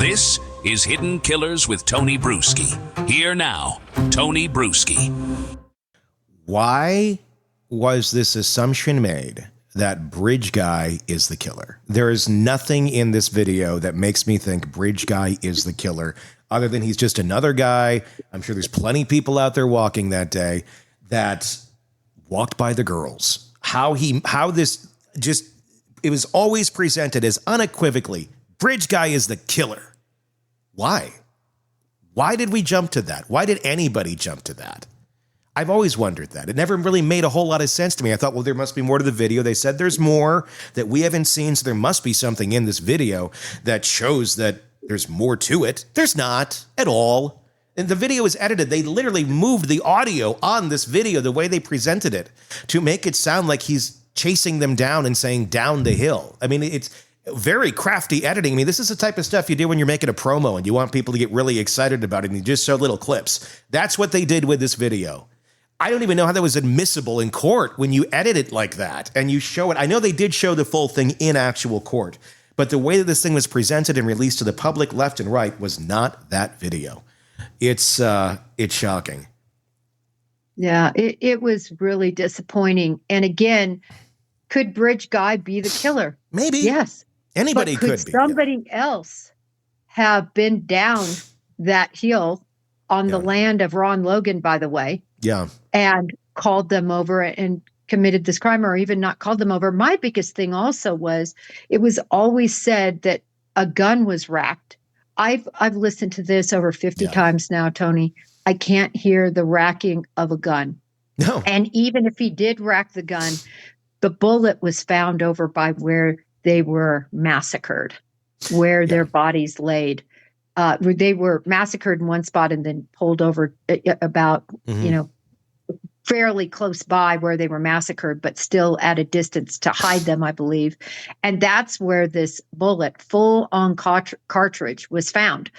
This is Hidden Killers with Tony Brueski. Here now, Tony Brueski. Why was this assumption made that Bridge Guy is the killer? There is nothing in this video that makes me think Bridge Guy is the killer, other than he's just another guy. I'm sure there's plenty of people out there walking that day that walked by the girls. It was always presented as unequivocally, Bridge Guy is the killer. Why? Why did we jump to that? Why did anybody jump to that? I've always wondered that. It never really made a whole lot of sense to me. I thought, well, there must be more to the video. They said there's more that we haven't seen, so there must be something in this video that shows that there's more to it. There's not at all. And the video is edited. They literally moved the audio on this video, the way they presented it, to make it sound like he's chasing them down and saying down the hill. I mean, it's very crafty editing. I mean, this is the type of stuff you do when you're making a promo and you want people to get really excited about it and you just show little clips. That's what they did with this video. I don't even know how that was admissible in court when you edit it like that and you show it. I know they did show the full thing in actual court, but the way that this thing was presented and released to the public left and right was not that video. It's shocking. Yeah, it was really disappointing. And again, could Bridge Guy be the killer? Maybe. Yes. Anybody could be. Somebody else have been down that hill on the land of Ron Logan, by the way? Yeah. And called them over and committed this crime, or even not called them over. My biggest thing also was, it was always said that a gun was racked. I've listened to this over 50 times now, Tony. I can't hear the racking of a gun. No. And even if he did rack the gun, the bullet was found over by where they were massacred, where their bodies laid. They were massacred in one spot and then pulled over about, fairly close by where they were massacred, but still at a distance to hide them, I believe. And that's where this bullet, full on cartridge, was found.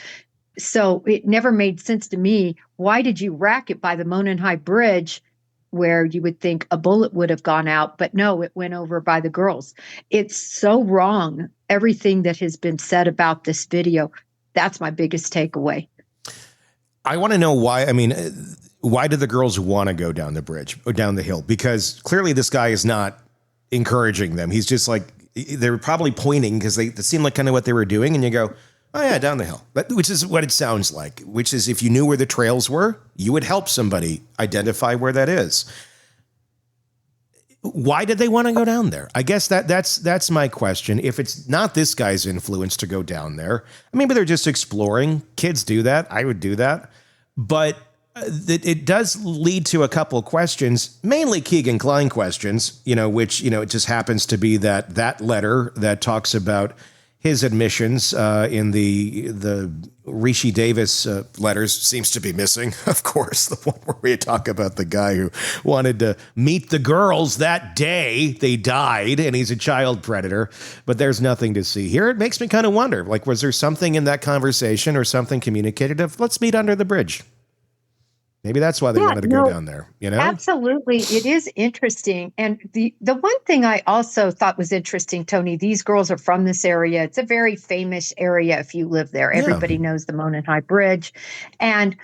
So it never made sense to me. Why did you rack it by the Monon High Bridge, where you would think a bullet would have gone out? But no, it went over by the girls. It's so wrong, everything that has been said about this video. That's my biggest takeaway. I want to know why. I mean, why did the girls want to go down the bridge or down the hill? Because clearly this guy is not encouraging them. He's just like, they were probably pointing because they seemed like kind of what they were doing. And you go, oh yeah, down the hill, which is what it sounds like, which is if you knew where the trails were, you would help somebody identify where that is. Why did they want to go down there? I guess that's my question. If it's not this guy's influence to go down there, maybe they're just exploring. Kids do that. I would do that. But it does lead to a couple of questions, mainly Keegan Kline questions, which, it just happens to be that letter that talks about his admissions in the Rishi Davis letters seems to be missing. Of course, the one where we talk about the guy who wanted to meet the girls that day they died, and he's a child predator, but there's nothing to see here. It makes me kind of wonder, like, was there something in that conversation or something communicated of, let's meet under the bridge? Maybe that's why they wanted to go down there, Absolutely. It is interesting. And the one thing I also thought was interesting, Tony, these girls are from this area. It's a very famous area if you live there. Everybody knows the Monon High Bridge. And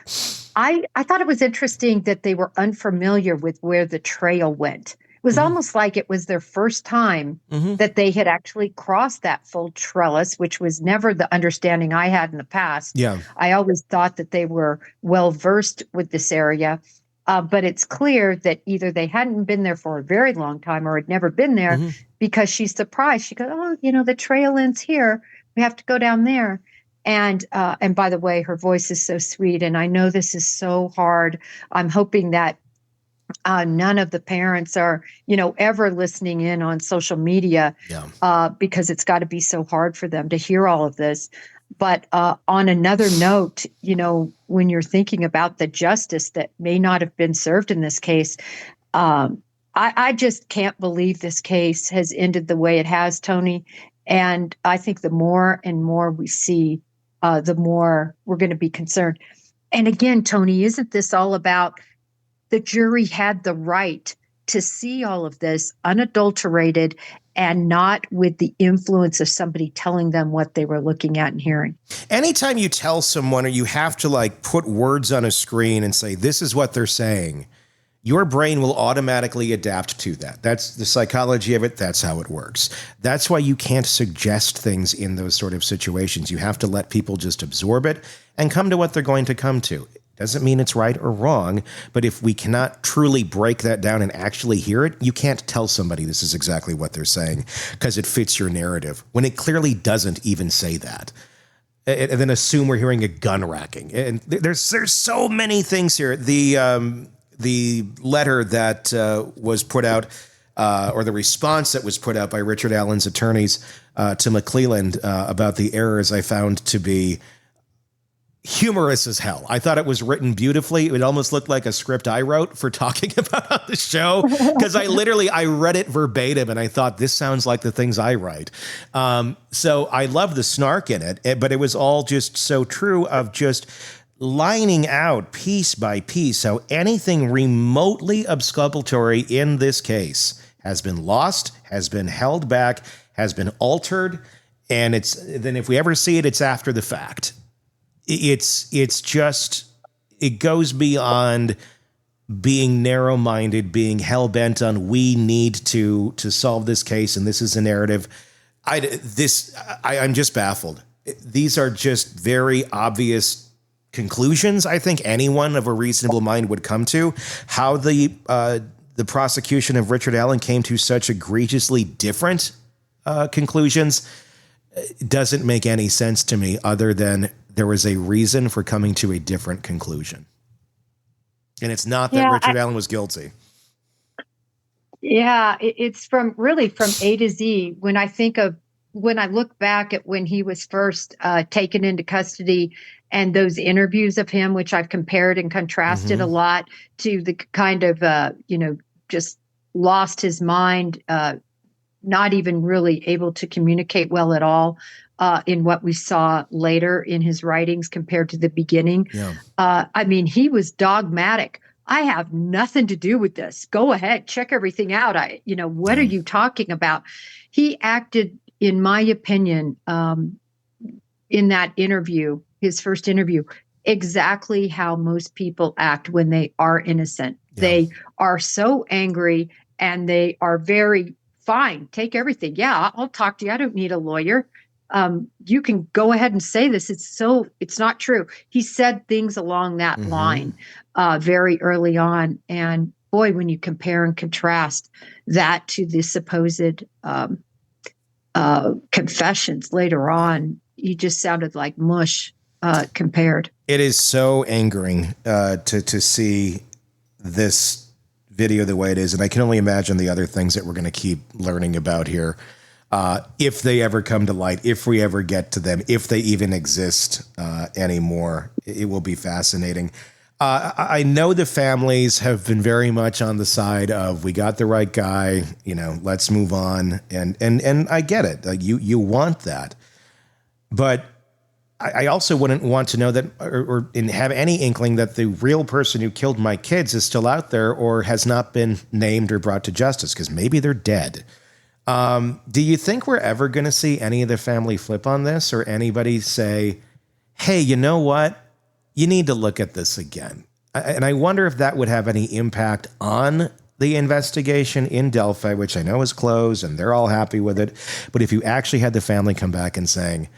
I thought it was interesting that they were unfamiliar with where the trail went. It was almost like it was their first time that they had actually crossed that full trellis, which was never the understanding I had in the past. Yeah. I always thought that they were well versed with this area. But it's clear that either they hadn't been there for a very long time or had never been there, because she's surprised. She goes, oh, the trail ends here. We have to go down there. And by the way, her voice is so sweet. And I know this is so hard. I'm hoping that none of the parents are, ever listening in on social media, because it's got to be so hard for them to hear all of this. But on another note, when you're thinking about the justice that may not have been served in this case, I just can't believe this case has ended the way it has, Tony. And I think the more and more we see, the more we're going to be concerned. And again, Tony, isn't this all about the jury had the right to see all of this unadulterated and not with the influence of somebody telling them what they were looking at and hearing. Anytime you tell someone or you have to like put words on a screen and say, this is what they're saying, your brain will automatically adapt to that. That's the psychology of it. That's how it works. That's why you can't suggest things in those sort of situations. You have to let people just absorb it and come to what they're going to come to. Doesn't mean it's right or wrong, but if we cannot truly break that down and actually hear it, you can't tell somebody this is exactly what they're saying because it fits your narrative when it clearly doesn't even say that. And then assume we're hearing a gun racking. And there's so many things here. The letter that was put out, or the response that was put out by Richard Allen's attorneys to McClelland about the errors, I found to be humorous as hell. I thought it was written beautifully. It almost looked like a script I wrote for talking about on the show, because I read it verbatim and I thought, this sounds like the things I write. So I love the snark in it, but it was all just so true of just lining out piece by piece how anything remotely exculpatory in this case has been lost, has been held back, has been altered, and then if we ever see it, it's after the fact. It's just, it goes beyond being narrow-minded, being hell-bent on we need to solve this case and this is a narrative. I'm just baffled. These are just very obvious conclusions I think anyone of a reasonable mind would come to. How the prosecution of Richard Allen came to such egregiously different conclusions doesn't make any sense to me, other than there was a reason for coming to a different conclusion. And it's not that Richard Allen was guilty. Yeah, it's from A to Z. When I look back at when he was first taken into custody and those interviews of him, which I've compared and contrasted a lot to the kind of, just lost his mind, not even really able to communicate well at all in what we saw later in his writings compared to the beginning. Yeah. He was dogmatic. I have nothing to do with this. Go ahead, check everything out. What are you talking about? He acted, in my opinion, in that interview, his first interview, exactly how most people act when they are innocent. Yeah. They are so angry and they are very fine. Take everything. Yeah, I'll talk to you. I don't need a lawyer. You can go ahead and say this. It's not true. He said things along that line very early on. And boy, when you compare and contrast that to the supposed confessions later on, he just sounded like mush compared. It is so angering to see this video the way it is. And I can only imagine the other things that we're going to keep learning about here. If they ever come to light, if we ever get to them, if they even exist anymore, it will be fascinating. I know the families have been very much on the side of, we got the right guy, let's move on. And I get it. Like you want that. But I also wouldn't want to know that or have any inkling that the real person who killed my kids is still out there or has not been named or brought to justice, because maybe they're dead. Do you think we're ever going to see any of the family flip on this, or anybody say, hey, you know what? You need to look at this again? And I wonder if that would have any impact on the investigation in Delphi, which I know is closed and they're all happy with it. But if you actually had the family come back and saying,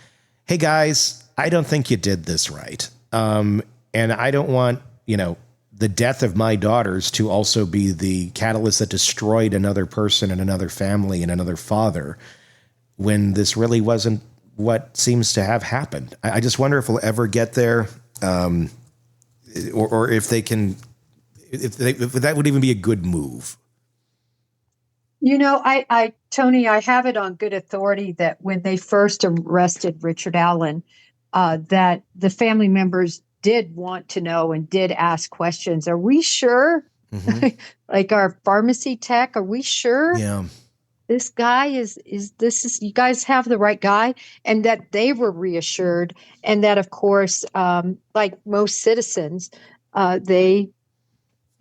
hey guys, I don't think you did this right. And I don't want, the death of my daughters to also be the catalyst that destroyed another person and another family and another father, when this really wasn't what seems to have happened. I just wonder if we'll ever get there, or if they can, if that would even be a good move. Tony, I have it on good authority that when they first arrested Richard Allen, that the family members did want to know and did ask questions. Are we sure? Like our pharmacy tech, are we sure? Yeah. This guy is you guys have the right guy? And that they were reassured. And that, of course, like most citizens, they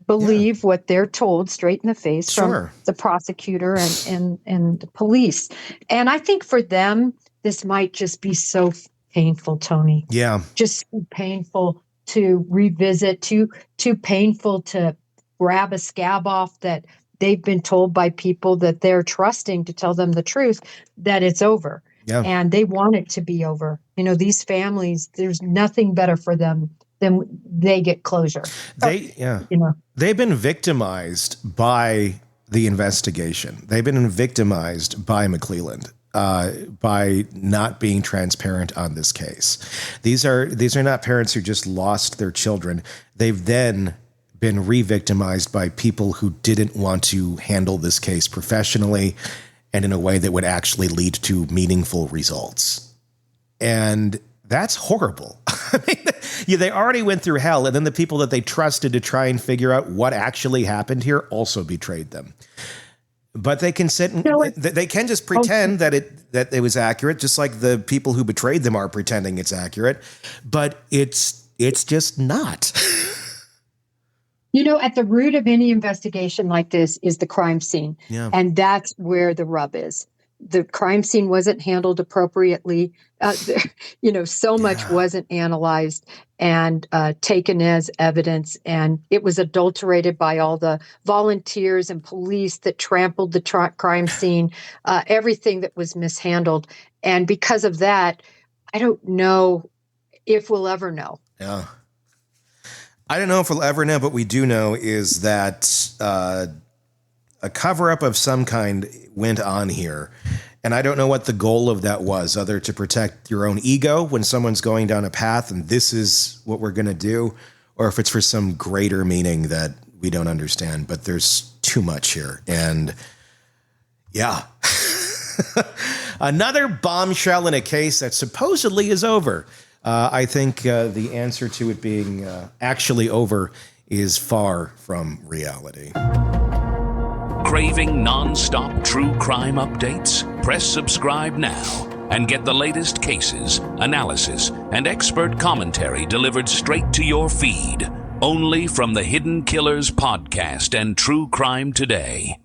believe what they're told straight in the face Sure. from the prosecutor and the police. And I think for them, this might just be so painful, Tony. Yeah. Just so painful to revisit, too painful to grab a scab off that they've been told by people that they're trusting to tell them the truth, that it's over. Yeah. And they want it to be over. You know, these families, there's nothing better for them than they get closure. They've been victimized by the investigation. They've been victimized by McClelland. By not being transparent on this case. These are not parents who just lost their children. They've then been re-victimized by people who didn't want to handle this case professionally and in a way that would actually lead to meaningful results. And that's horrible. I mean, they already went through hell, and then the people that they trusted to try and figure out what actually happened here also betrayed them. But they can sit and they can just pretend that it was accurate, just like the people who betrayed them are pretending it's accurate. But it's just not. You know, at the root of any investigation like this is the crime scene. Yeah. And that's where the rub is. The crime scene wasn't handled appropriately. So much wasn't analyzed and taken as evidence. And it was adulterated by all the volunteers and police that trampled the crime scene, everything that was mishandled. And because of that, I don't know if we'll ever know. Yeah. I don't know if we'll ever know, but we do know is that a cover-up of some kind went on here. And I don't know what the goal of that was, other to protect your own ego when someone's going down a path and this is what we're going to do, or if it's for some greater meaning that we don't understand. But there's too much here. And yeah, another bombshell in a case that supposedly is over. I think the answer to it being actually over is far from reality. Craving non-stop true crime updates? Press subscribe now and get the latest cases, analysis, and expert commentary delivered straight to your feed. Only from the Hidden Killers podcast and True Crime Today.